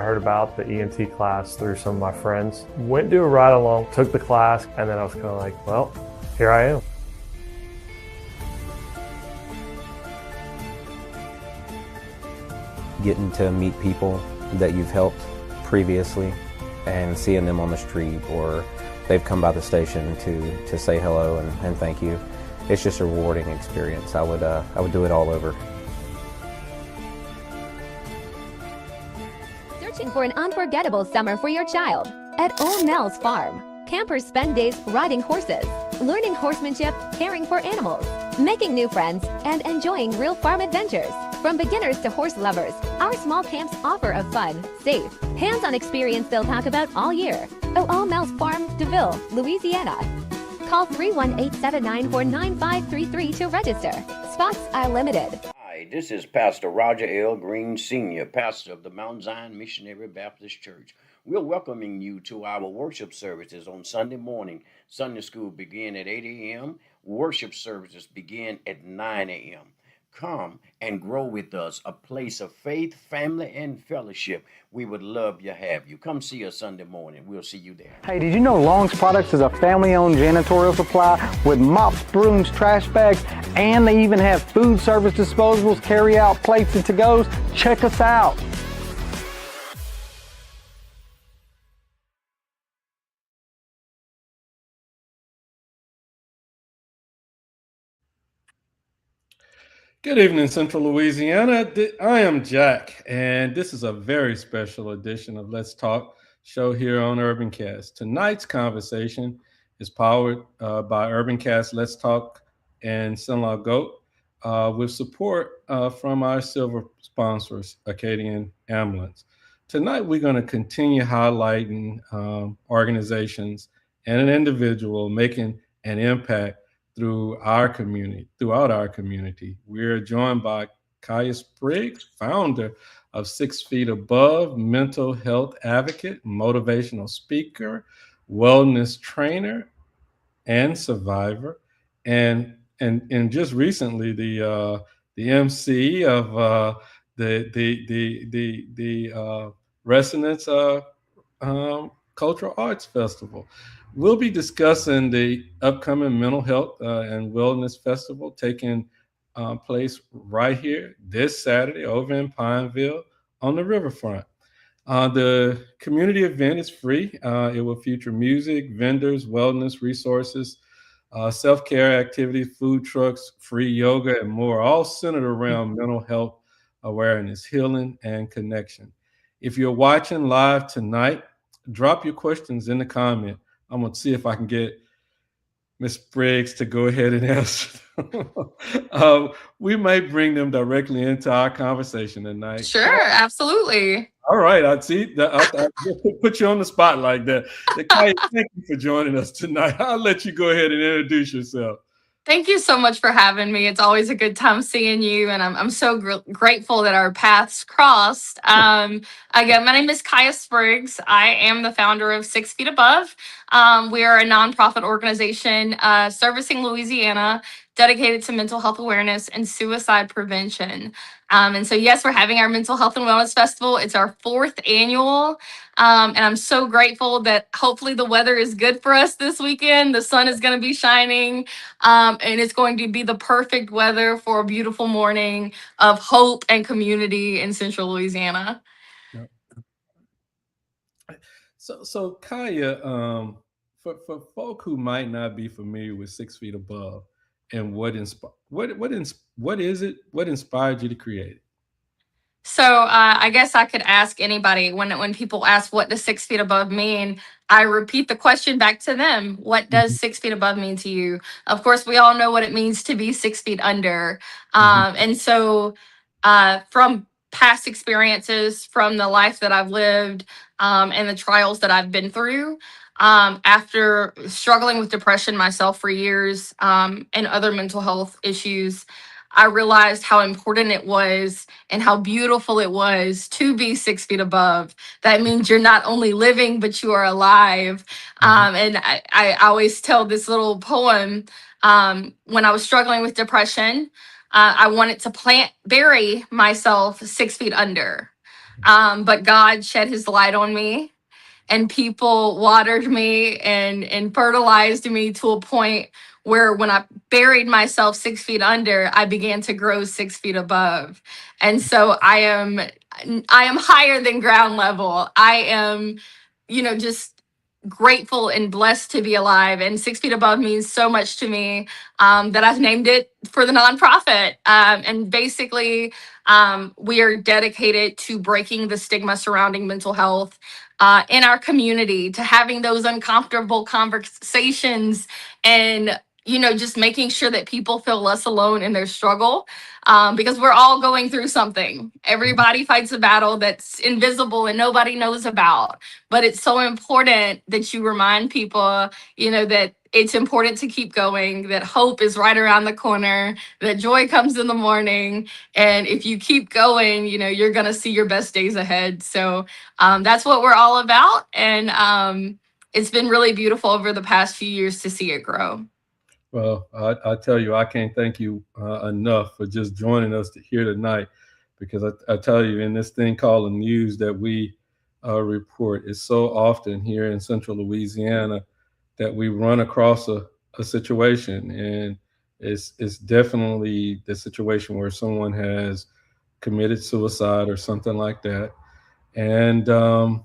I heard about the EMT class through some of my friends. Went to a ride along, took the class, and then I was kind of like, well, here I am. Getting to meet people that you've helped previously and seeing them on the street, or they've come by the station to say hello and thank you. It's just a rewarding experience. I would do it all over. Searching for an unforgettable summer for your child? At Old Nell's Farm, campers spend days riding horses, learning horsemanship, caring for animals, making new friends, and enjoying real farm adventures. From beginners to horse lovers, our small camps offer a fun, safe, hands-on experience they'll talk about all year. Old Nell's Farm, DeVille, Louisiana. Call 318-794-9533 to register. Spots are limited. Hi, this is Pastor Roger L. Green Sr., pastor of the Mount Zion Missionary Baptist Church. We're welcoming you to our worship services on Sunday morning. Sunday school begin at 8 a.m. Worship services begin at 9 a.m. Come and grow with us, a place of faith, family, and fellowship. We would love to have you. Come see us Sunday morning. We'll see you there. Hey, did you know Long's Products is a family-owned janitorial supply with mops, brooms, trash bags, and they even have food service disposables, carry-out plates, and to-goes? Check us out. Good evening, Central Louisiana. I am Jack, and this is a very special edition of Let's Talk show here on UrbanCast. Tonight's conversation is powered by UrbanCast Let's Talk and CenlaGOAT with support from our silver sponsors, Acadian Ambulance. Tonight, we're going to continue highlighting organizations and an individual making an impact throughout our community. We're joined by Kyah Spriggs, founder of 6 Feet Above, mental health advocate, motivational speaker, wellness trainer, and survivor, and just recently the MC of the Resonance Cultural Arts Festival. We'll be discussing the upcoming Mental Health and Wellness Festival taking place right here this Saturday over in Pineville on the Riverfront. The community event is free. It will feature music, vendors, wellness resources, self-care activities, food trucks, free yoga, and more, all centered around mental health awareness, healing, and connection. If you're watching live tonight, drop your questions in the comment. I'm going to see if I can get Ms. Spriggs to go ahead and answer them. We might bring them directly into our conversation tonight. Sure, absolutely. All right. I see. I put you on the spot like that. Kyah, thank you for joining us tonight. I'll let you go ahead and introduce yourself. Thank you so much for having me. It's always a good time seeing you, and I'm so grateful that our paths crossed. Again, my name is Kyah Spriggs. I am the founder of 6 Feet Above. We are a nonprofit organization servicing Louisiana, dedicated to mental health awareness and suicide prevention. And so, yes, we're having our Mental Health and Wellness Festival. It's our 4th annual. And I'm so grateful that hopefully the weather is good for us this weekend. The sun is going to be shining, and it's going to be the perfect weather for a beautiful morning of hope and community in Central Louisiana. So Kyah, for folk who might not be familiar with 6 Feet Above, and what is it? What inspired you to create it? So I guess I could ask anybody when people ask what does 6 feet above mean, I repeat the question back to them. What does 6 feet above mean to you? Of course, we all know what it means to be 6 feet under. And so from past experiences, from the life that I've lived and the trials that I've been through, after struggling with depression myself for years and other mental health issues, I realized how important it was and how beautiful it was to be 6 feet above. That means you're not only living, but you are alive. And I always tell this little poem when I was struggling with depression. I wanted to bury myself 6 feet under. But God shed his light on me, and people watered me and fertilized me to a point where when I buried myself 6 feet under, I began to grow 6 feet above. And so I am higher than ground level. I am, just grateful and blessed to be alive. And 6 feet above means so much to me, that I've named it for the nonprofit. And basically, we are dedicated to breaking the stigma surrounding mental health in our community, to having those uncomfortable conversations, and just making sure that people feel less alone in their struggle, because we're all going through something. Everybody fights a battle that's invisible and nobody knows about, but it's so important that you remind people, that it's important to keep going, that hope is right around the corner, that joy comes in the morning, and if you keep going, you're going to see your best days ahead. So that's what we're all about. And it's been really beautiful over the past few years to see it grow. Well, I tell you, I can't thank you enough for just joining us here tonight, because I tell you, in this thing called the news that we report, it's so often here in Central Louisiana that we run across a situation, and it's definitely the situation where someone has committed suicide or something like that, and for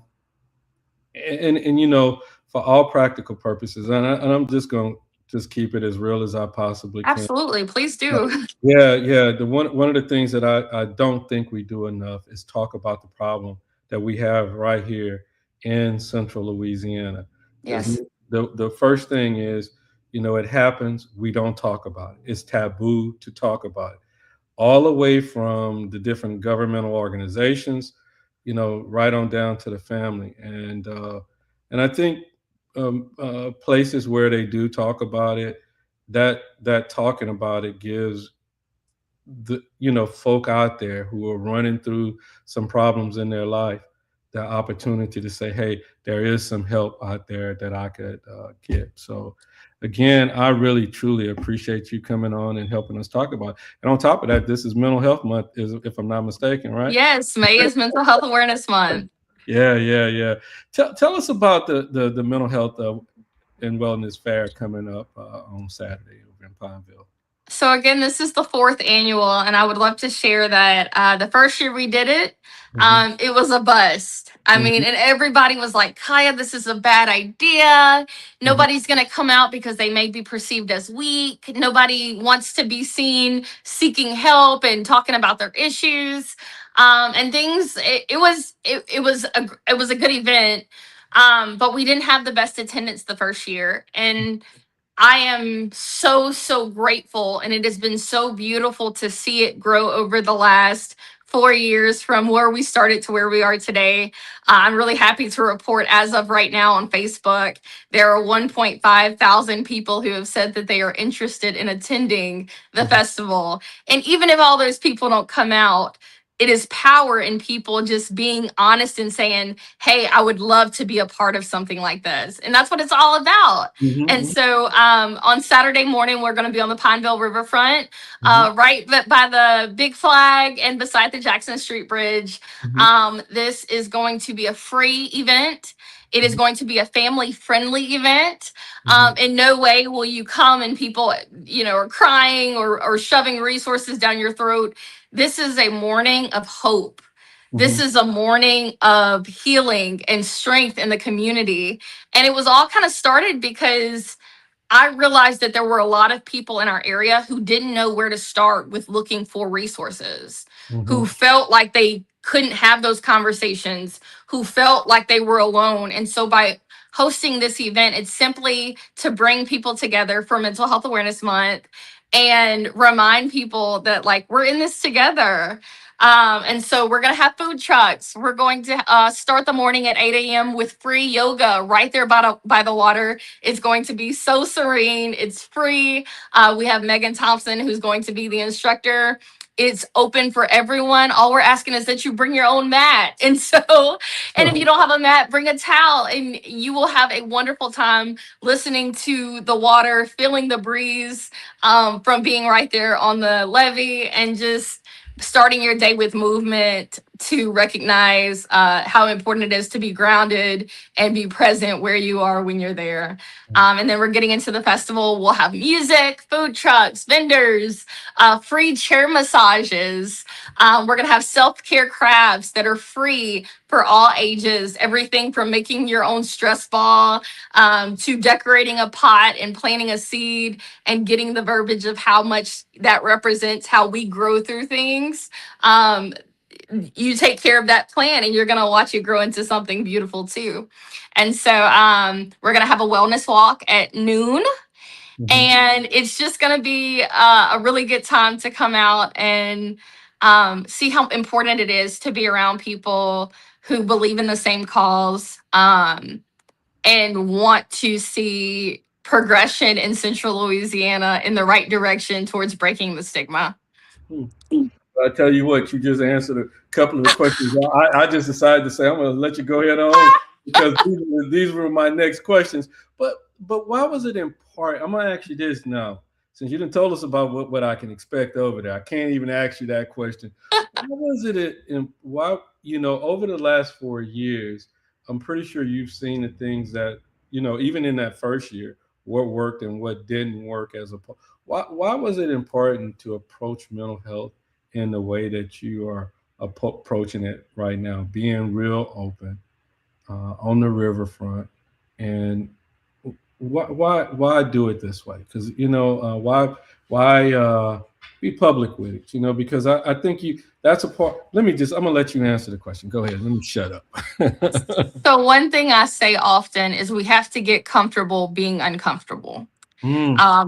all practical purposes, and I'm just going to just keep it as real as I possibly can. Absolutely, please do. Yeah. The one of the things that I don't think we do enough is talk about the problem that we have right here in Central Louisiana. Yes. The first thing is, it happens, we don't talk about it. It's taboo to talk about it. All the way from the different governmental organizations, right on down to the family. And I think places where they do talk about it, that talking about it gives the folk out there who are running through some problems in their life the opportunity to say, hey, there is some help out there that I could get. So again, I really truly appreciate you coming on and helping us talk about it. And on top of that, this is Mental Health Month, if I'm not mistaken, right? Yes, May is Mental Health Awareness Month. Yeah. Tell us about the mental health and wellness fair coming up on Saturday over in Pineville. So again, this is the 4th annual, and I would love to share that the first year we did it, it was a bust. I mean, and everybody was like, Kyah, this is a bad idea. Nobody's going to come out because they may be perceived as weak. Nobody wants to be seen seeking help and talking about their issues. And things, it was a good event. But we didn't have the best attendance the first year. And I am so grateful, and it has been so beautiful to see it grow over the last 4 years from where we started to where we are today. I'm really happy to report, as of right now on Facebook, there are 1.5 thousand people who have said that they are interested in attending the festival. And even if all those people don't come out, it is power in people just being honest and saying, hey, I would love to be a part of something like this. And that's what it's all about. And so on Saturday morning, we're going to be on the Pineville Riverfront, right by the big flag and beside the Jackson Street Bridge. This is going to be a free event. It is going to be a family-friendly event. In no way will you come and people, are crying or shoving resources down your throat. This is a morning of hope. This is a morning of healing and strength in the community. And it was all kind of started because I realized that there were a lot of people in our area who didn't know where to start with looking for resources, who felt like they couldn't have those conversations, who felt like they were alone. And so by hosting this event, it's simply to bring people together for Mental Health Awareness Month and remind people that, like, we're in this together. And so we're going to have food trucks. We're going to start the morning at 8 a.m. with free yoga right there by the water. It's going to be so serene. It's free. We have Megan Thompson, who's going to be the instructor. It's open for everyone. All we're asking is that you bring your own mat. And if you don't have a mat, bring a towel, and you will have a wonderful time listening to the water, feeling the breeze from being right there on the levee, and just starting your day with movement, to recognize how important it is to be grounded and be present where you are when you're there. And then we're getting into the festival. We'll have music, food trucks, vendors, free chair massages. We're going to have self-care crafts that are free for all ages. Everything from making your own stress ball to decorating a pot and planting a seed and getting the verbiage of how much that represents how we grow through things. You take care of that plant and you're going to watch it grow into something beautiful too. And so we're going to have a wellness walk at noon. And it's just going to be a really good time to come out and see how important it is to be around people who believe in the same cause and want to see progression in Central Louisiana in the right direction towards breaking the stigma. I tell you what, you just answered a couple of the questions. I just decided to say I'm going to let you go ahead on because these were my next questions. But why was it important? I'm going to ask you this now, since you didn't told us about what I can expect over there. I can't even ask you that question. Why was it? Why over the last 4 years, I'm pretty sure you've seen the things that even in that first year, what worked and what didn't work why was it important to approach mental health in the way that you are approaching it right now, being real open on the riverfront, and why do it this way? Because why be public with it? Because I think that's a part. I'm gonna let you answer the question. Go ahead. Let me shut up. So one thing I say often is we have to get comfortable being uncomfortable.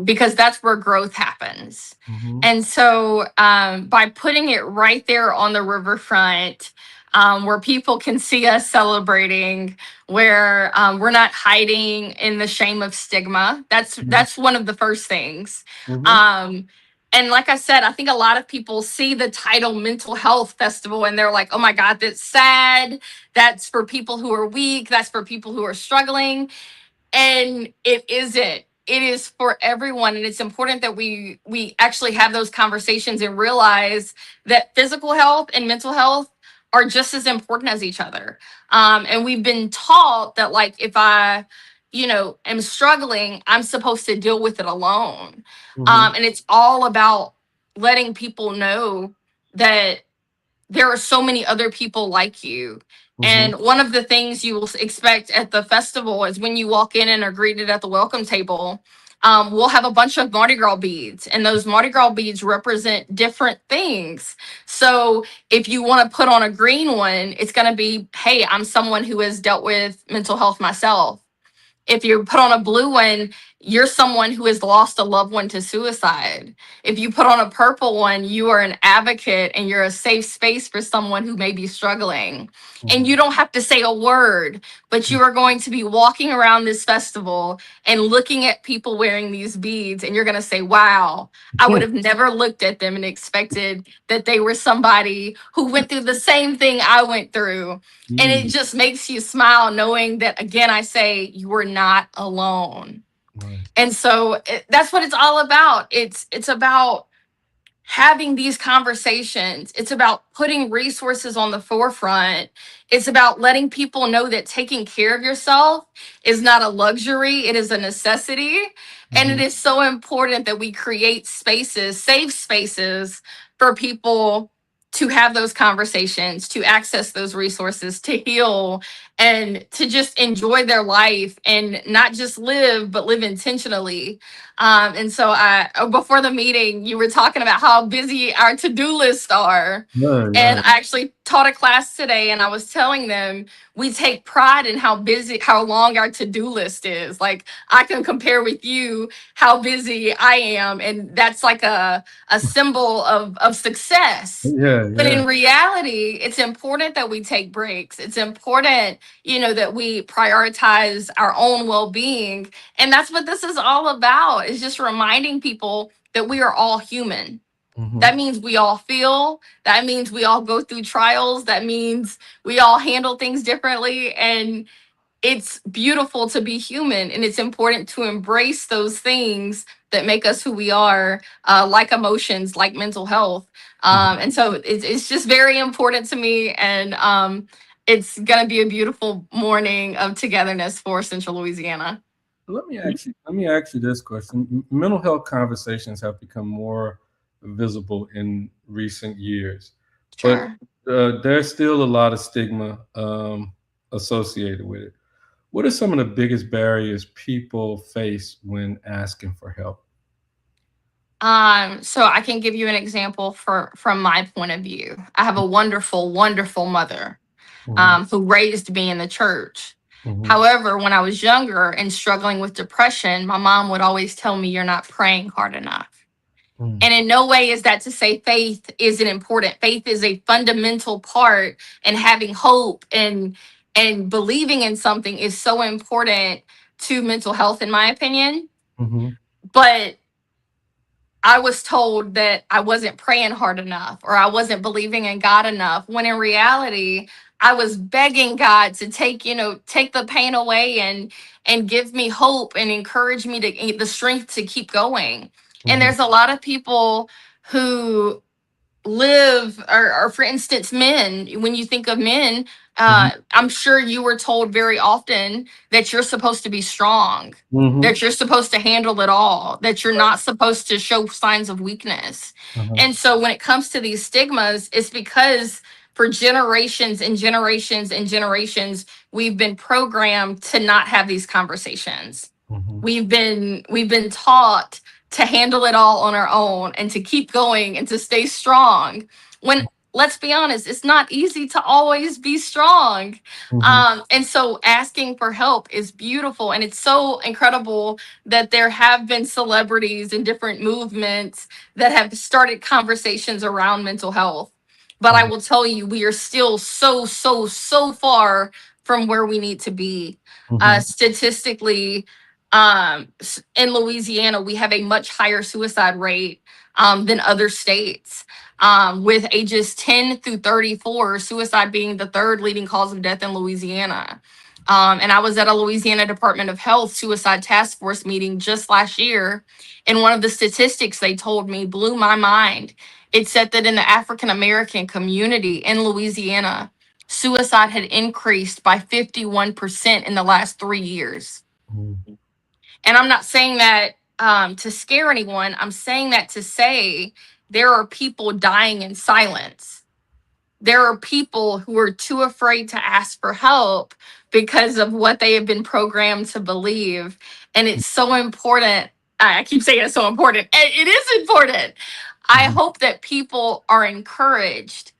Because that's where growth happens. And so by putting it right there on the riverfront, where people can see us celebrating, where we're not hiding in the shame of stigma, that's one of the first things. And like I said, I think a lot of people see the title Mental Health Festival and they're like, oh my God, that's sad. That's for people who are weak. That's for people who are struggling. And it isn't. It is for everyone. And it's important that we actually have those conversations and realize that physical health and mental health are just as important as each other. And we've been taught that, like, if I, am struggling, I'm supposed to deal with it alone. And it's all about letting people know that there are so many other people like you. And one of the things you will expect at the festival is when you walk in and are greeted at the welcome table, we'll have a bunch of Mardi Gras beads, and those Mardi Gras beads represent different things. So if you want to put on a green one, it's going to be, hey, I'm someone who has dealt with mental health myself. If you put on a blue one, you're someone who has lost a loved one to suicide. If you put on a purple one, you are an advocate and you're a safe space for someone who may be struggling. And you don't have to say a word, but you are going to be walking around this festival and looking at people wearing these beads, and you're going to say, wow, I would have never looked at them and expected that they were somebody who went through the same thing I went through. And it just makes you smile knowing that, again, I say you were not alone. And so that's what it's all about. It's about having these conversations. It's about putting resources on the forefront. It's about letting people know that taking care of yourself is not a luxury. It is a necessity. And it is so important that we create spaces, safe spaces for people to have those conversations, to access those resources, to heal, and to just enjoy their life and not just live, but live intentionally. And so before the meeting, you were talking about how busy our to-do lists are. And I actually taught a class today, and I was telling them we take pride in how long our to-do list is. Like, I can compare with you how busy I am, and that's like a symbol of success. But in reality, it's important that we take breaks. It's important, that we prioritize our own well-being. And that's what this is all about, is just reminding people that we are all human. That means we all feel. That means we all go through trials. That means we all handle things differently. And it's beautiful to be human, and it's important to embrace those things that make us who we are, like emotions, like mental health. And so it's just very important to me. And it's going to be a beautiful morning of togetherness for Central Louisiana. Let me ask you this question. Mental health conversations have become more visible in recent years, but Sure. there's still a lot of stigma associated with it. What are some of the biggest barriers people face when asking for help? So I can give you an example from my point of view. I have a wonderful, wonderful mother Mhm, who raised me in the church. mhm, However, when I was younger and struggling with depression, my mom would always tell me, "You're not praying hard enough." mhm, And in no way is that to say faith isn't important. Faith is a fundamental part, and having hope and believing in something is so important to mental health, in my opinion. mhm, But I was told that I wasn't praying hard enough or I wasn't believing in God enough, when in reality, I was begging God to take the pain away and give me hope and encourage me to the strength to keep going. And mhm, there's a lot of people who live, or for instance, men. When you think of men, mhm, I'm sure you were told very often that you're supposed to be strong, mhm, that you're supposed to handle it all, that you're not supposed to show signs of weakness. uh-huh, And so when it comes to these stigmas, it's because for generations and generations and generations, we've been programmed to not have these conversations. mhm, We've been taught to handle it all on our own and to keep going and to stay strong, when, let's be honest, it's not easy to always be strong. mhm, And so asking for help is beautiful, and it's so incredible that there have been celebrities and different movements that have started conversations around mental health. But I mhm, will tell you, we are still so far from where we need to be. mhm, Statistically, in Louisiana, we have a much higher suicide rate than other states. With ages 10 through 34, suicide being the third leading cause of death in Louisiana. And I was at a Louisiana Department of Health suicide task force meeting just last year. And one of the statistics they told me blew my mind. It said that in the African American community in Louisiana, suicide had increased by 51% in the last 3 years. mhm, And I'm not saying that to scare anyone. I'm saying that to say there are people dying in silence. There are people who are too afraid to ask for help because of what they have been programmed to believe. And it's so important. I keep saying it's so important. It is important. I mhm, hope that people are encouraged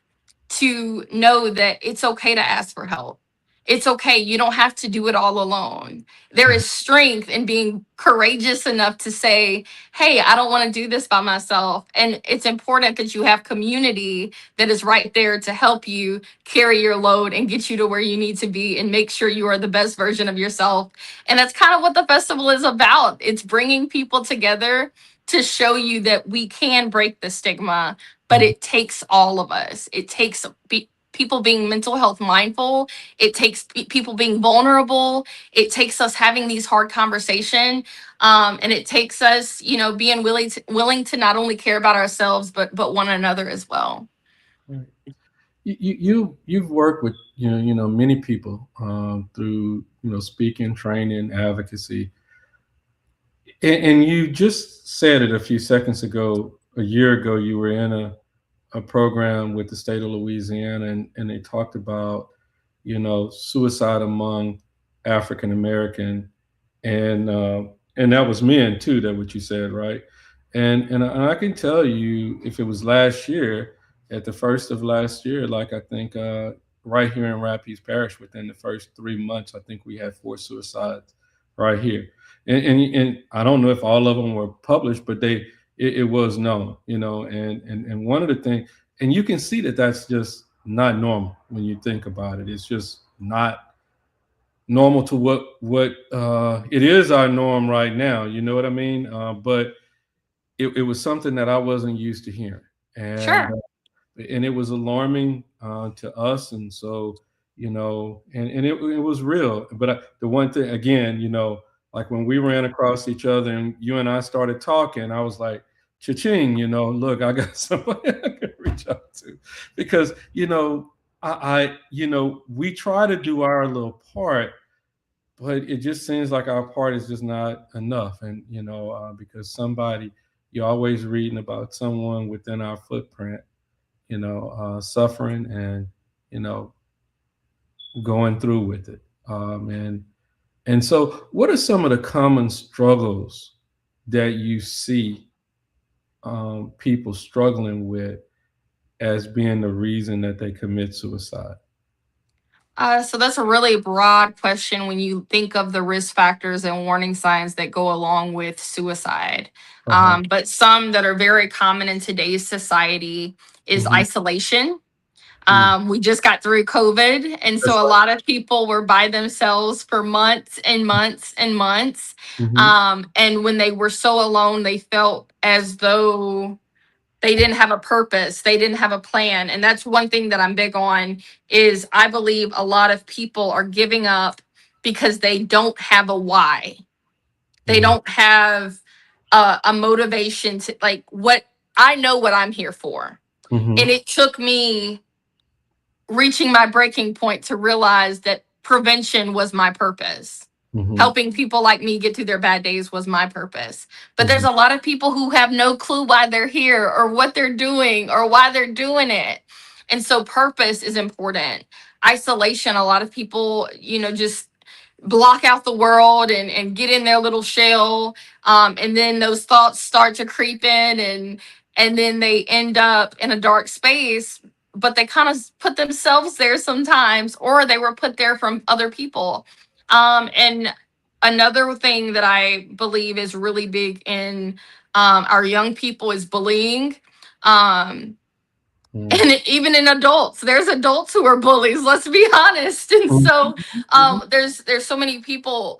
to know that it's okay to ask for help. It's okay. You don't have to do it all alone. There mhm, is strength in being courageous enough to say, "Hey, I don't want to do this by myself." And it's important that you have community that is right there to help you carry your load and get you to where you need to be and make sure you are the best version of yourself. And that's kind of what the festival is about. It's bringing people together to show you that we can break the stigma, but mhm, it takes all of us. It takes people being mental health mindful. It takes people being vulnerable. It takes us having these hard conversations, and it takes us, being willing to not only care about ourselves but one another as well. right. You've worked with many people through speaking, training, advocacy, and you just said it a few seconds ago. A year ago, you were in a program with the state of Louisiana, and they talked about suicide among African American, and and that was men too. That what you said, right? And I can tell you, if it was last year, at the first of last year, like I think right here in Rapides Parish, within the first 3 months, I think we had 4 suicides right here. And I don't know if all of them were published, but it was known, and one of the things, and you can see that that's just not normal when you think about it. It's just not normal to what it is our norm right now. You know what I mean? But it was something that I wasn't used to hearing, and Sure. and it was alarming to us. And so, and it was real. But the one thing, again, like when we ran across each other and you and I started talking, I was like, cha-ching, look, I got somebody I can reach out to, because, we try to do our little part, but it just seems like our part is just not enough. And, because you're always reading about someone within our footprint, suffering and, going through with it. And so what are some of the common struggles that you see people struggling with as being the reason that they commit suicide? So that's a really broad question when you think of the risk factors and warning signs that go along with suicide. But some that are very common in today's society is isolation. We just got through COVID, and so a lot of people were by themselves for months and months and months. And when they were so alone, they felt as though they didn't have a purpose, they didn't have a plan. And that's one thing that I'm big on, is I believe a lot of people are giving up because they don't have a why. They don't have a motivation to, like, what I know what I'm here for. And it took me reaching my breaking point to realize that prevention was my purpose. Helping people like me get through their bad days was my purpose. But there's a lot of people who have no clue why they're here or what they're doing or why they're doing it. And so purpose is important. Isolation, a lot of people, just block out the world and get in their little shell. And then those thoughts start to creep in, and then they end up in a dark space, but they kind of put themselves there sometimes, or they were put there from other people. And another thing that I believe is really big in our young people is bullying. And even in adults, there's adults who are bullies, let's be honest. And so there's so many people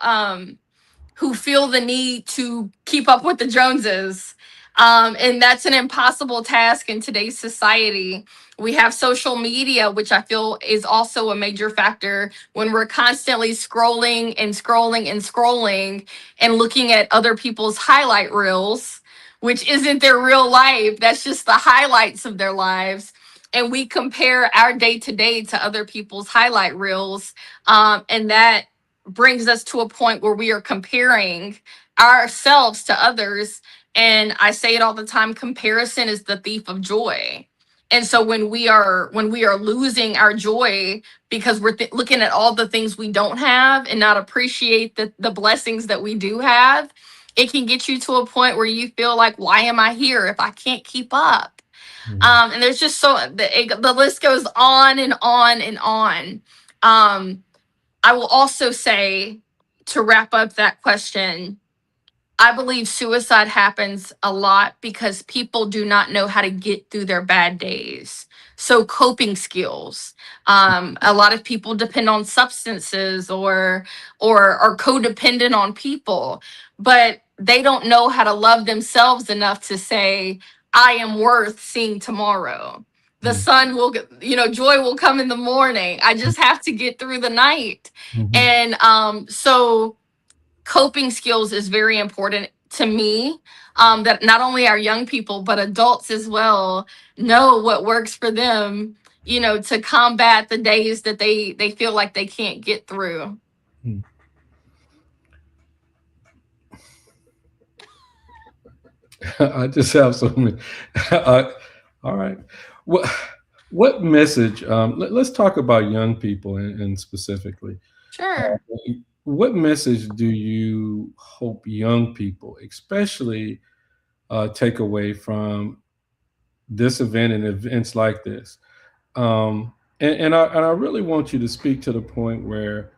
who feel the need to keep up with the Joneses. And that's an impossible task in today's society. We have social media, which I feel is also a major factor when we're constantly scrolling and scrolling and scrolling and looking at other people's highlight reels, which isn't their real life. That's just the highlights of their lives. And we compare our day to day to other people's highlight reels. And that brings us to a point where we are comparing ourselves to others. And I say it all the time, comparison is the thief of joy. And so when we are losing our joy because we're looking at all the things we don't have and not appreciate the blessings that we do have, it can get you to a point where you feel like, why am I here if I can't keep up? And there's just the list goes on and on and on. I will also say, to wrap up that question, I believe suicide happens a lot because people do not know how to get through their bad days. So coping skills. A lot of people depend on substances or are codependent on people, but they don't know how to love themselves enough to say, I am worth seeing tomorrow. The sun will, joy will come in the morning. I just have to get through the night. And so coping skills is very important to me, that not only our young people, but adults as well know what works for them, to combat the days that they feel like they can't get through. I just have so many. All right. What message? Let's talk about young people and specifically. Sure. What message do you hope young people, especially, take away from this event and events like this? And I really want you to speak to the point where,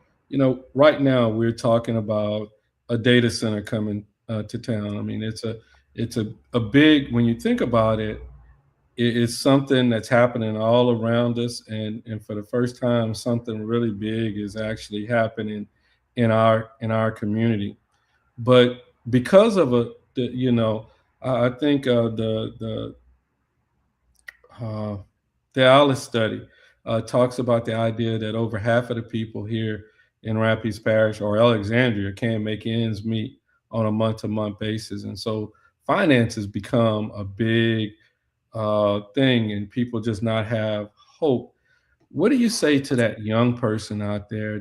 right now we're talking about a data center coming to town. I mean, it's a big, when you think about it, it's something that's happening all around us, and for the first time, something really big is actually happening in our community. But because of I think the Alice study talks about the idea that over half of the people here in Rapides Parish or Alexandria can't make ends meet on a month-to-month basis. And so finances become a big thing, and people just not have hope. What do you say to that young person out there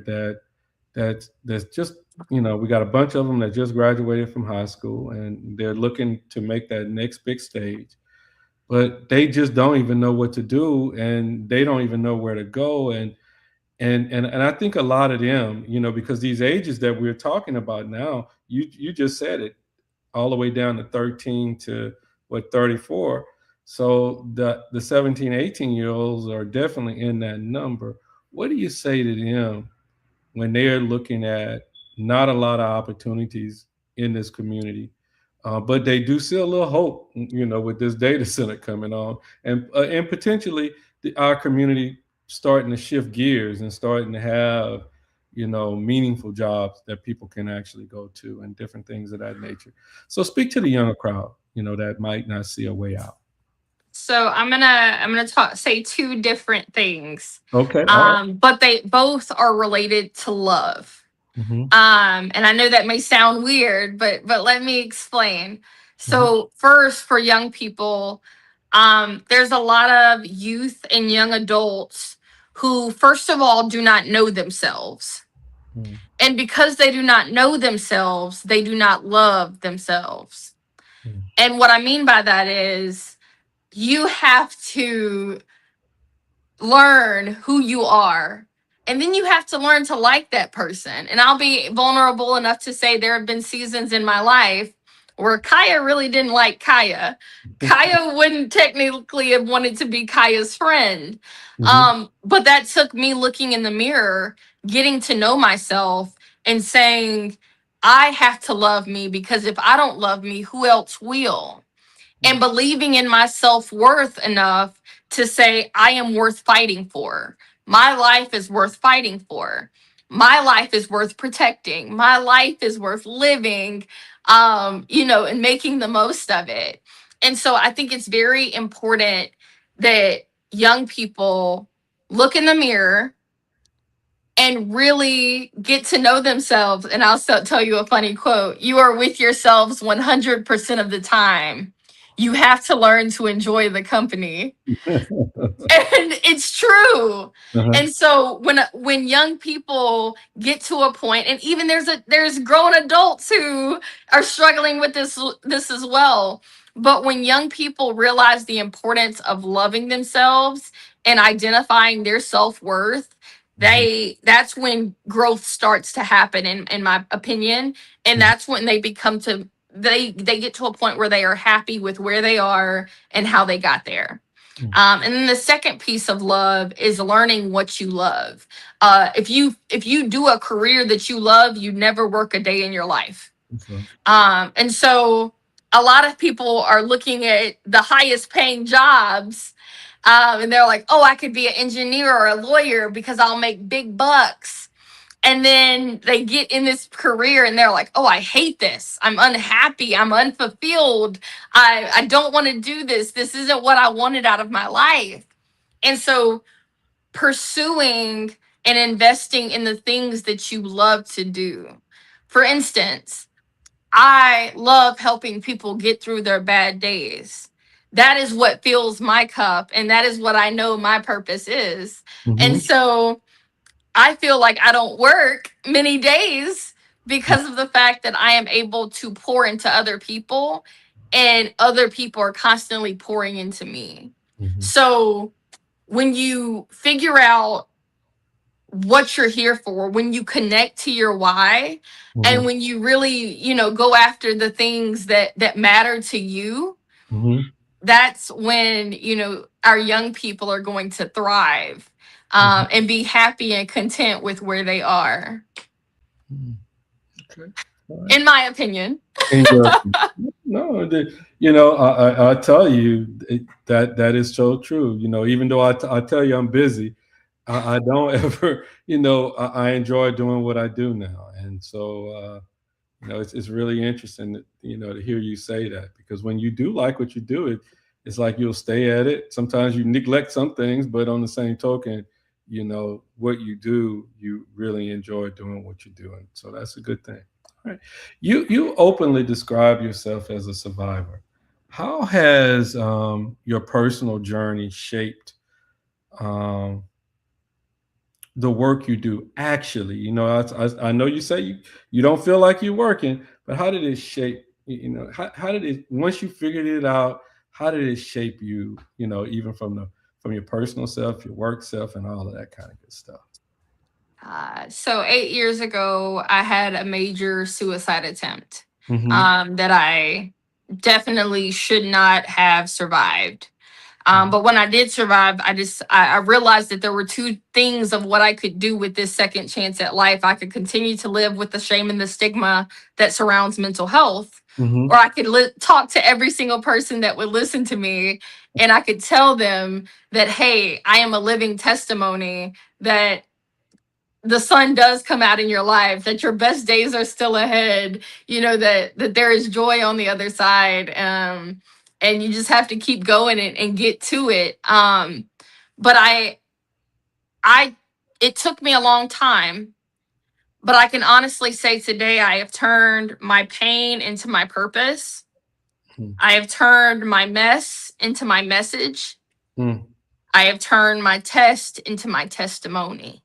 that's just, we got a bunch of them that just graduated from high school and they're looking to make that next big stage, but they just don't even know what to do and they don't even know where to go. And I think a lot of them, because these ages that we're talking about now, you just said it, all the way down to 13 to 34. So the 17, 18-year-olds are definitely in that number. What do you say to them when they're looking at not a lot of opportunities in this community, but they do see a little hope, with this data center coming on, and potentially our community starting to shift gears and starting to have, meaningful jobs that people can actually go to and different things of that nature. So speak to the younger crowd, that might not see a way out. So I'm gonna say two different things. Okay. All right. But they both are related to love. Mm-hmm. And I know that may sound weird, but let me explain. So first, for young people, there's a lot of youth and young adults who, first of all, do not know themselves. And because they do not know themselves, they do not love themselves. And what I mean by that is you have to learn who you are. And then you have to learn to like that person. And I'll be vulnerable enough to say there have been seasons in my life where Kyah really didn't like Kyah. Kyah wouldn't technically have wanted to be Kyah's friend. But that took me looking in the mirror, getting to know myself and saying, I have to love me, because if I don't love me, who else will? And believing in my self-worth enough to say, I am worth fighting for. My life is worth fighting for. My life is worth protecting. My life is worth living, and making the most of it. And so I think it's very important that young people look in the mirror and really get to know themselves. And I'll tell you a funny quote. You are with yourselves 100% of the time. You have to learn to enjoy the company. And it's true. And so when young people get to a point, and even there's grown adults who are struggling with this as well. But when young people realize the importance of loving themselves and identifying their self-worth, that's when growth starts to happen, in my opinion. And that's when they get to a point where they are happy with where they are and how they got there. And then the second piece of love is learning what you love. If you do a career that you love, you never work a day in your life. And so a lot of people are looking at the highest paying jobs, and they're like, oh, I could be an engineer or a lawyer because I'll make big bucks. And then they get in this career and they're like, oh, I hate this. I'm unhappy. I'm unfulfilled. I don't want to do this. This isn't what I wanted out of my life. And so pursuing and investing in the things that you love to do. For instance, I love helping people get through their bad days. That is what fills my cup, and that is what I know my purpose is. And so I feel like I don't work many days because of the fact that I am able to pour into other people, and other people are constantly pouring into me. So when you figure out what you're here for, when you connect to your why, and when you really, go after the things that matter to you, that's when, our young people are going to thrive. And be happy and content with where they are. Okay. Right. In my opinion. No, I tell you that is so true. Even though I tell you I'm busy, I don't ever, I enjoy doing what I do now. And so, it's really interesting, to hear you say that, because when you do like what you do, it's like you'll stay at it. Sometimes you neglect some things, but on the same token, you know, what you do, you really enjoy doing what you're doing. So that's a good thing. All right. You openly describe yourself as a survivor. How has your personal journey shaped um, the work you do actually? You know, I know you say you don't feel like you're working, but how did it shape, you know, how did it, once you figured it out, how did it shape you, you know, even from your personal self, your work self, and all of that kind of good stuff? So 8 years ago, I had a major suicide attempt Mm-hmm. that I definitely should not have survived. But when I did survive, I realized that there were two things of what I could do with this second chance at life. I could continue to live with the shame and the stigma that surrounds mental health, Mm-hmm. or I could talk to every single person that would listen to me, and I could tell them that, hey, I am a living testimony that the sun does come out in your life, that your best days are still ahead, you know, that there is joy on the other side. And you just have to keep going and get to it. But I it took me a long time, but I can honestly say today I have turned my pain into my purpose. I have turned my mess into my message. Mm-hmm. I have turned my test into my testimony.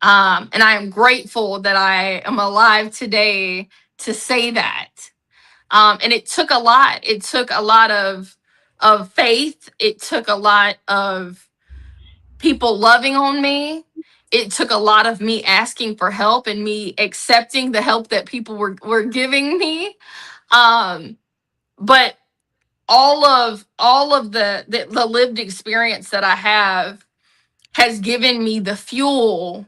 And I am grateful that I am alive today to say that. And it took a lot. It took a lot of faith. It took a lot of people loving on me. It took a lot of me asking for help and me accepting the help that people were giving me. But all of the lived experience that I have has given me the fuel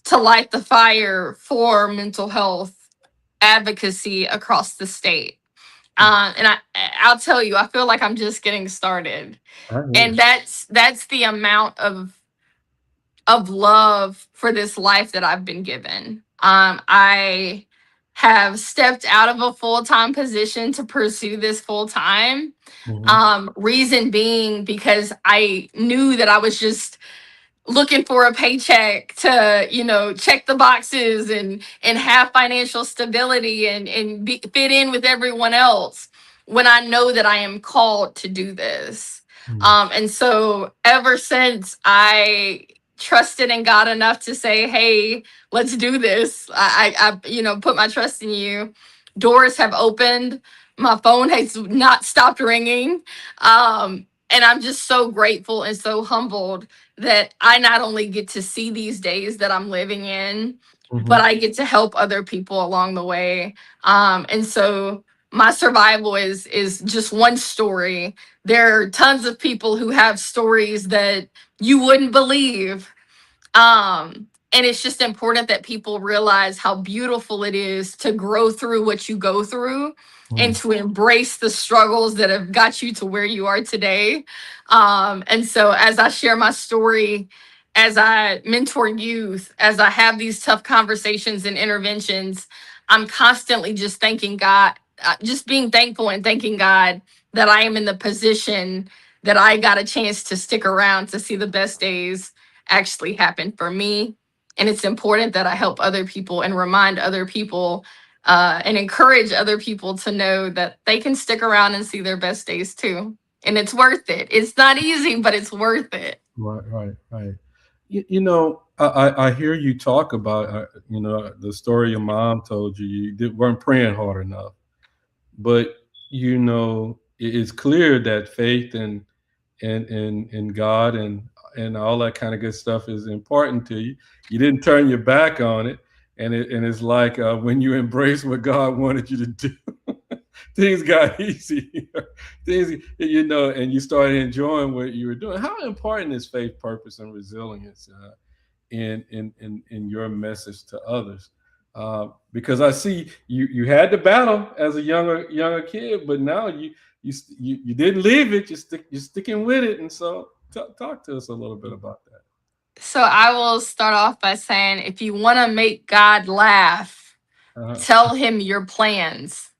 to light the fire for mental health advocacy across the state. And I'll tell you, I feel like I'm just getting started. I hear And that's the amount of love for this life that I've been given. I have stepped out of a full-time position to pursue this full time. you. Reason being because I knew that I was just looking for a paycheck to, you know, check the boxes and have financial stability and fit in with everyone else, when I know that I am called to do this. And so ever since I trusted in God enough to say, hey, let's do this, I you know, put my trust in you, doors have opened. My phone has not stopped ringing. And I'm just so grateful and so humbled that I not only get to see these days that I'm living in, but I get to help other people along the way. And so my survival is just one story. There are tons of people who have stories that you wouldn't believe. And it's just important that people realize how beautiful it is to grow through what you go through and to embrace the struggles that have got you to where you are today. And so as I share my story, as I mentor youth, as I have these tough conversations and interventions, I'm constantly just thanking God, just being thankful and thanking God that I am in the position that I got a chance to stick around to see the best days actually happen for me. And it's important that I help other people and remind other people and encourage other people to know that they can stick around and see their best days too. And it's worth it. It's not easy, but it's worth it. Right. You know, I hear you talk about, you know, the story your mom told you. Weren't praying hard enough, but you know, it's clear that faith and God and all that kind of good stuff is important to you. You didn't turn your back on it, and it's like when you embrace what God wanted you to do, things got easier. Things, you know, and you started enjoying what you were doing. How important is faith, purpose, and resilience in your message to others? Because I see you had the battle as a younger kid, but now you didn't leave it. You're sticking with it, and so talk to us a little bit about that. So I will start off by saying, if you want to make God laugh, Uh-huh. tell him your plans.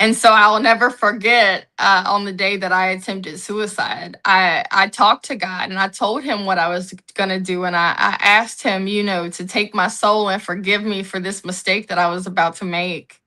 And so I'll never forget on the day that I attempted suicide, I talked to God and I told him what I was going to do. And I asked him, to take my soul and forgive me for this mistake that I was about to make.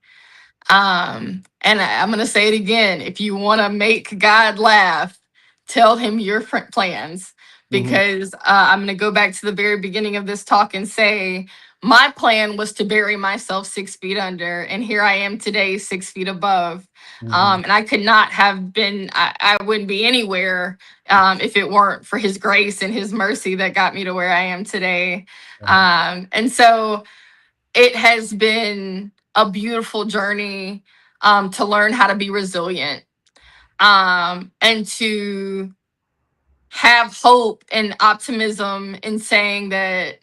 And I'm going to say it again. If you want to make God laugh, tell him your plans, because I'm going to go back to the very beginning of this talk and say, my plan was to bury myself 6 feet under, and here I am today, 6 feet above. And I could not have been, I wouldn't be anywhere if it weren't for his grace and his mercy that got me to where I am today. And so it has been a beautiful journey to learn how to be resilient, and to have hope and optimism in saying that,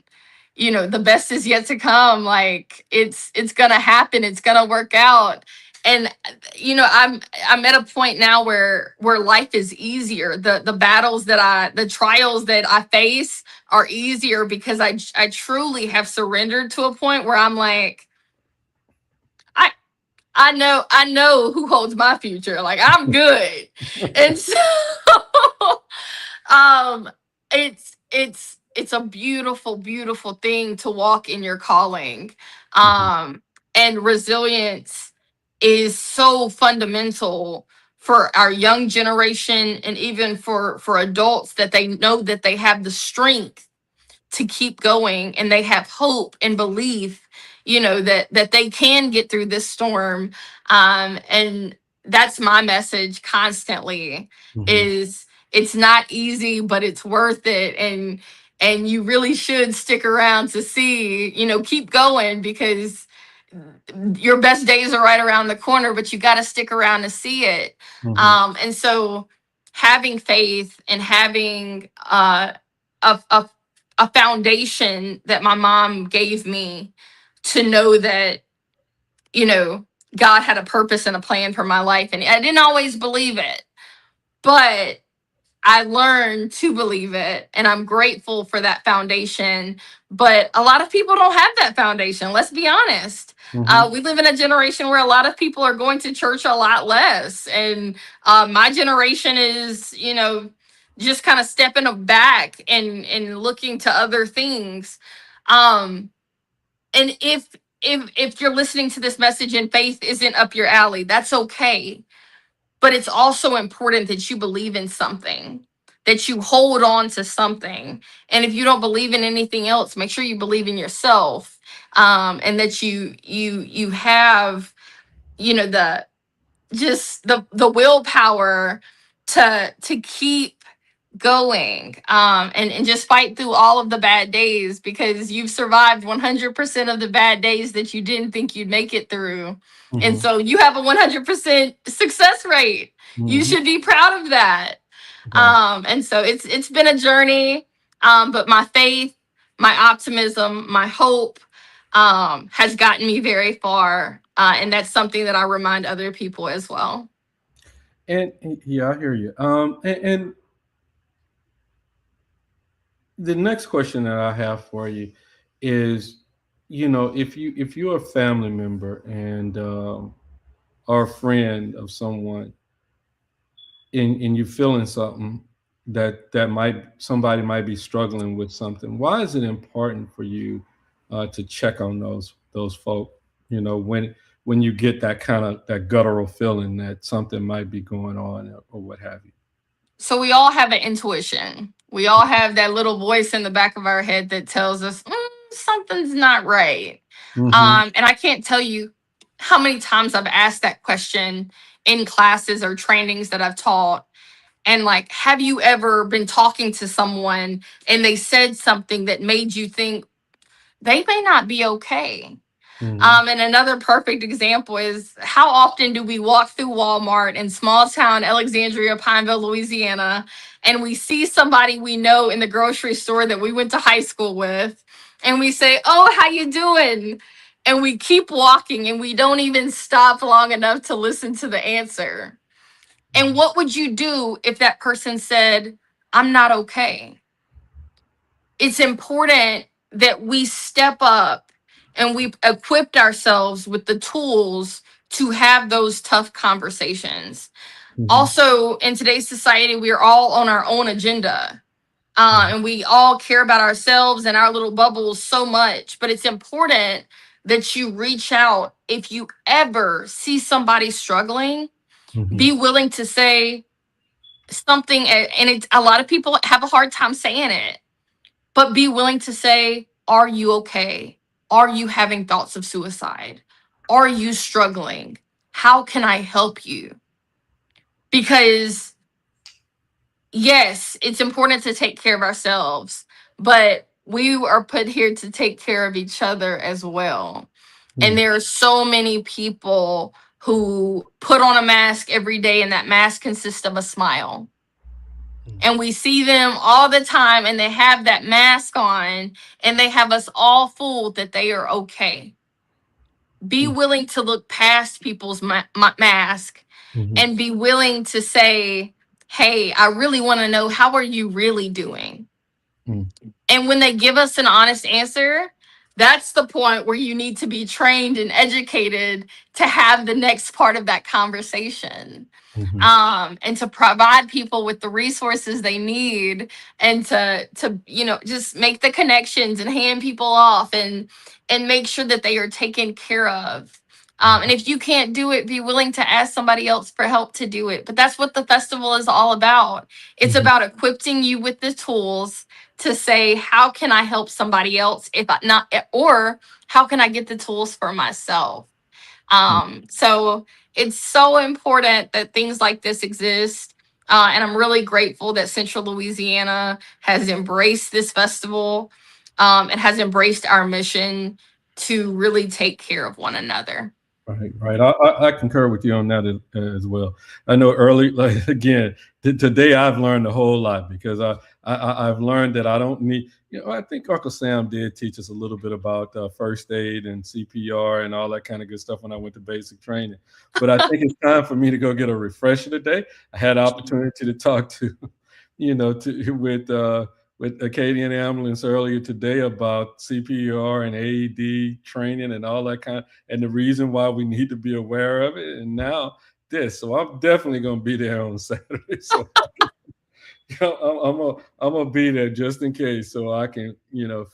the best is yet to come. Like it's gonna happen. It's gonna work out. And I'm at a point now where life is easier. The battles the trials that I face are easier because I truly have surrendered to a point where I'm like, I know who holds my future. Like I'm good. And so it's a beautiful, beautiful thing to walk in your calling. And resilience is so fundamental for our young generation, and even for adults, that they know that they have the strength to keep going, and they have hope and belief, that they can get through this storm. And that's my message constantly, is it's not easy, but it's worth it. And you really should stick around to see, keep going, because your best days are right around the corner, but you got to stick around to see it. And so having faith and having a foundation that my mom gave me to know that, God had a purpose and a plan for my life. And I didn't always believe it, but I learned to believe it, and I'm grateful for that foundation. But a lot of people don't have that foundation. Let's be honest. We live in a generation where a lot of people are going to church a lot less. And my generation is, just kind of stepping back and looking to other things. And if you're listening to this message and faith isn't up your alley, that's okay. But it's also important that you believe in something, that you hold on to something. And if you don't believe in anything else, make sure you believe in yourself, and that you have, the willpower to keep going, and just fight through all of the bad days, because you've survived 100% of the bad days that you didn't think you'd make it through. And so you have a 100% success rate. You should be proud of that. And so it's been a journey, but my faith, my optimism, my hope has gotten me very far, and that's something that I remind other people as well. And yeah, I hear you. And the next question that I have for you is, if you're a family member and or a friend of someone, and you're feeling something that somebody might be struggling with something, why is it important for you to check on those folk? When you get that kind of that guttural feeling that something might be going on, or what have you. So we all have an intuition. We all have that little voice in the back of our head that tells us something's not right. And I can't tell you how many times I've asked that question in classes or trainings that I've taught. And like, have you ever been talking to someone and they said something that made you think they may not be okay? And another perfect example is, how often do we walk through Walmart in small town Alexandria, Pineville, Louisiana, and we see somebody we know in the grocery store that we went to high school with, and we say, "Oh, how you doing?" And we keep walking, and we don't even stop long enough to listen to the answer. And what would you do if that person said, "I'm not okay"? It's important that we step up and we've equipped ourselves with the tools to have those tough conversations. Mhm. Also, in today's society, we are all on our own agenda. And we all care about ourselves and our little bubbles so much. But it's important that you reach out if you ever see somebody struggling. Mhm. Be willing to say something, and it's a lot of people have a hard time saying it, but be willing to say, are you okay? Are you having thoughts of suicide? Are you struggling? How can I help you? Because yes, it's important to take care of ourselves, but we are put here to take care of each other as well. And there are so many people who put on a mask every day, and that mask consists of a smile. And we see them all the time, and they have that mask on, and they have us all fooled that they are okay. Be willing to look past people's mask Mhm. and be willing to say, hey, I really want to know, how are you really doing? And when they give us an honest answer, that's the point where you need to be trained and educated to have the next part of that conversation. And to provide people with the resources they need, and to just make the connections and hand people off, and make sure that they are taken care of. And if you can't do it, be willing to ask somebody else for help to do it. But that's what the festival is all about. It's about equipping you with the tools to say, how can I help somebody else if I not, or how can I get the tools for myself? So it's so important that things like this exist. And I'm really grateful that Central Louisiana has embraced this festival, and has embraced our mission to really take care of one another. Right. I concur with you on that as well. I know early, like again, today I've learned a whole lot, because I've learned that I don't need, I think Uncle Sam did teach us a little bit about first aid and CPR and all that kind of good stuff when I went to basic training. But I think it's time for me to go get a refresher today. I had an opportunity to talk to, with Acadian Ambulance earlier today about CPR and AED training and all that and the reason why we need to be aware of it. And now this, so I'm definitely going to be there on Saturday. So I'm gonna be there just in case, so I can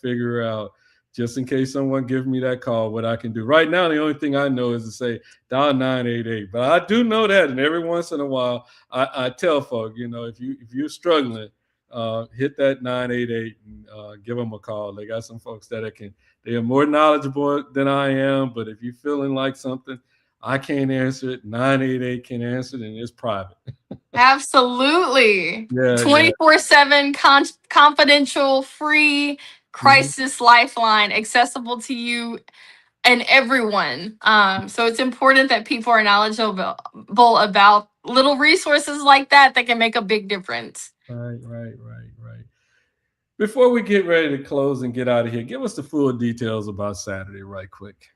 figure out, just in case someone gives me that call, what I can do. Right now, the only thing I know is to say dial 988. But I do know that, and every once in a while, I tell folk, if you're struggling, hit that 988 and give them a call. They got some folks that they are more knowledgeable than I am. But if you're feeling like something, I can't answer it, 988 can answer it, and it's private. Absolutely. Yeah, 24/7 confidential, free crisis lifeline, accessible to you and everyone. So it's important that people are knowledgeable about little resources like that can make a big difference. Right. Before we get ready to close and get out of here, give us the full details about Saturday right quick.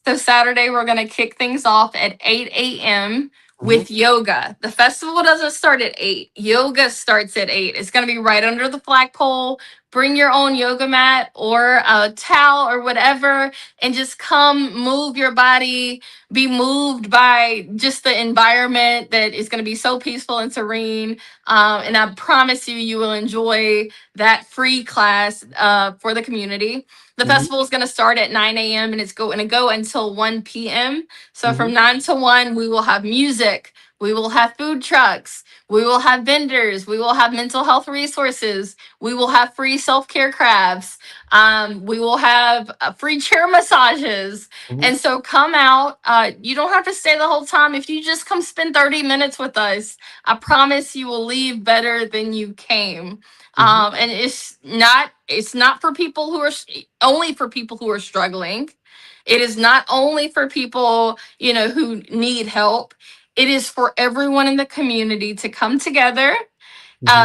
So Saturday, we're going to kick things off at 8 a.m. with yoga. The festival doesn't start at 8. Yoga starts at 8. It's going to be right under the flagpole. Bring your own yoga mat or a towel or whatever, and just come move your body, be moved by just the environment that is going to be so peaceful and serene. And I promise you, you will enjoy that free class for the community. The festival is going to start at 9 a.m. and it's going to go until 1 p.m. So from 9 to 1, we will have music. We will have food trucks. We will have vendors. We will have mental health resources. We will have free self-care crafts. We will have free chair massages. And so come out. You don't have to stay the whole time. If you just come spend 30 minutes with us, I promise you will leave better than you came. And it's not for people who are only for people who are struggling. It is not only for people, who need help. It is for everyone in the community to come together,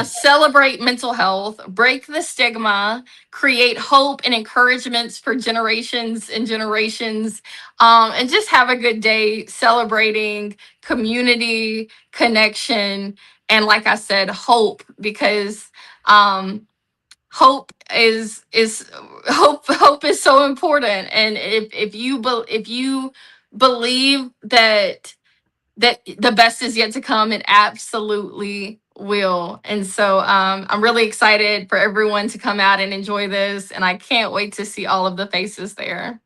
celebrate mental health, break the stigma, create hope and encouragements for generations and generations, and just have a good day celebrating community, connection, and like I said, hope, because hope is hope is so important. And if you believe that the best is yet to come. It absolutely will. And so I'm really excited for everyone to come out and enjoy this. And I can't wait to see all of the faces there.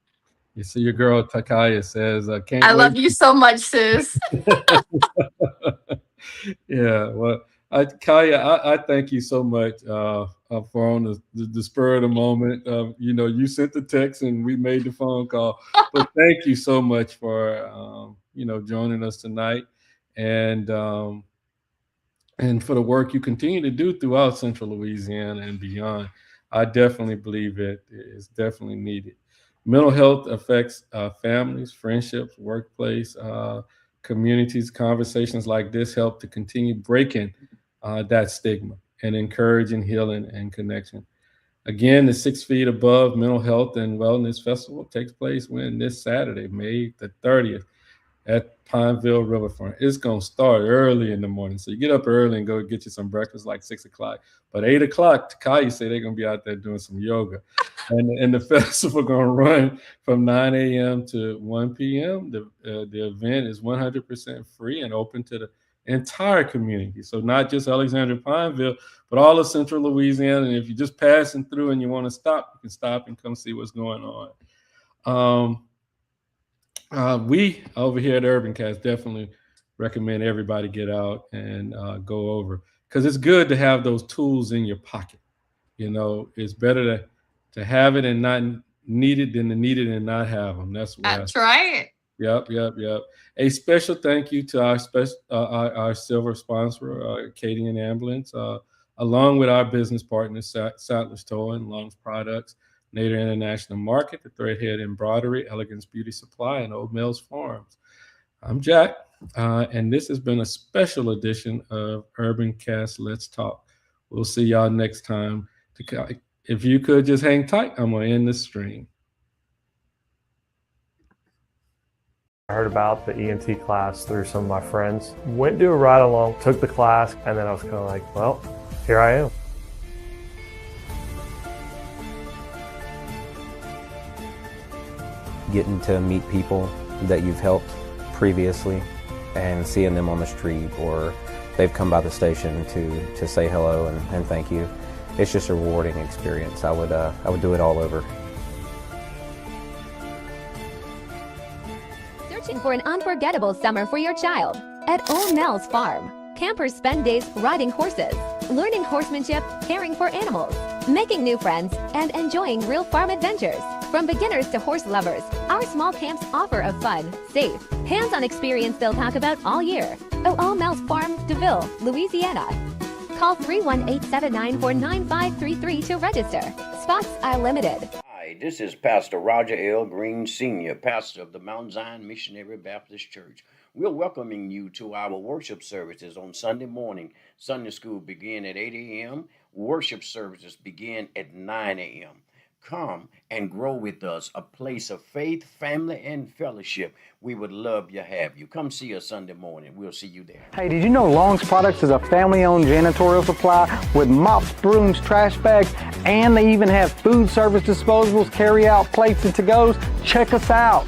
You see, your girl Kyah says, "Can't I wait." love you so much, sis. Yeah, well, Kyah, I thank you so much for on the spur of the moment. You sent the text and we made the phone call. But thank you so much for joining us tonight, and for the work you continue to do throughout Central Louisiana and beyond. I definitely believe it is definitely needed. Mental health affects families, friendships, workplace, communities. Conversations like this help to continue breaking that stigma and encouraging healing and connection. Again, the 6 Feet Above Mental Health and Wellness Festival takes place this Saturday, May the 30th at Pineville Riverfront. It's going to start early in the morning. So you get up early and go get you some breakfast like 6 o'clock. But 8 o'clock, Kyah say they're going to be out there doing some yoga. And the festival going to run from 9 a.m. to 1 p.m. The event is 100% free and open to the entire community. So not just Alexandria Pineville, but all of Central Louisiana. And if you're just passing through and you want to stop, you can stop and come see what's going on. We over here at UrbanCast definitely recommend everybody get out and go over, because it's good to have those tools in your pocket. It's better to have it and not need it than to need it and not have them. That's right. Yep. A special thank you to our silver sponsor, Acadian Ambulance, along with our business partners, Sattler's Towing, Lungs Products, Nader International Market, The Threadhead Embroidery, Elegance Beauty Supply, and Old Mills Farms. I'm Jack, and this has been a special edition of UrbanCast Let's Talk. We'll see y'all next time. If you could just hang tight, I'm going to end the stream. I heard about the ENT class through some of my friends. Went to a ride along, took the class, and then I was kind of like, well, here I am. Getting to meet people that you've helped previously and seeing them on the street, or they've come by the station to say hello and thank you. It's just a rewarding experience. I would do it all over. Searching for an unforgettable summer for your child? At Old Nell's Farm, campers spend days riding horses, learning horsemanship, caring for animals, making new friends, and enjoying real farm adventures. From beginners to horse lovers, our small camps offer a fun, safe, hands-on experience they'll talk about all year. Old Nell's Farm, DeVille, Louisiana. Call 318-794-9533 to register. Spots are limited. Hi, this is Pastor Roger L. Green Sr., pastor of the Mount Zion Missionary Baptist Church. We're welcoming you to our worship services on Sunday morning. Sunday school begin at 8 a.m. Worship services begin at 9 a.m. Come and grow with us, a place of faith, family, and fellowship. We would love to have you. Come see us Sunday morning. We'll see you there. Hey, did you know Long's Products is a family-owned janitorial supply with mops, brooms, trash bags, and they even have food service disposables, carry-out plates, and to-goes? Check us out.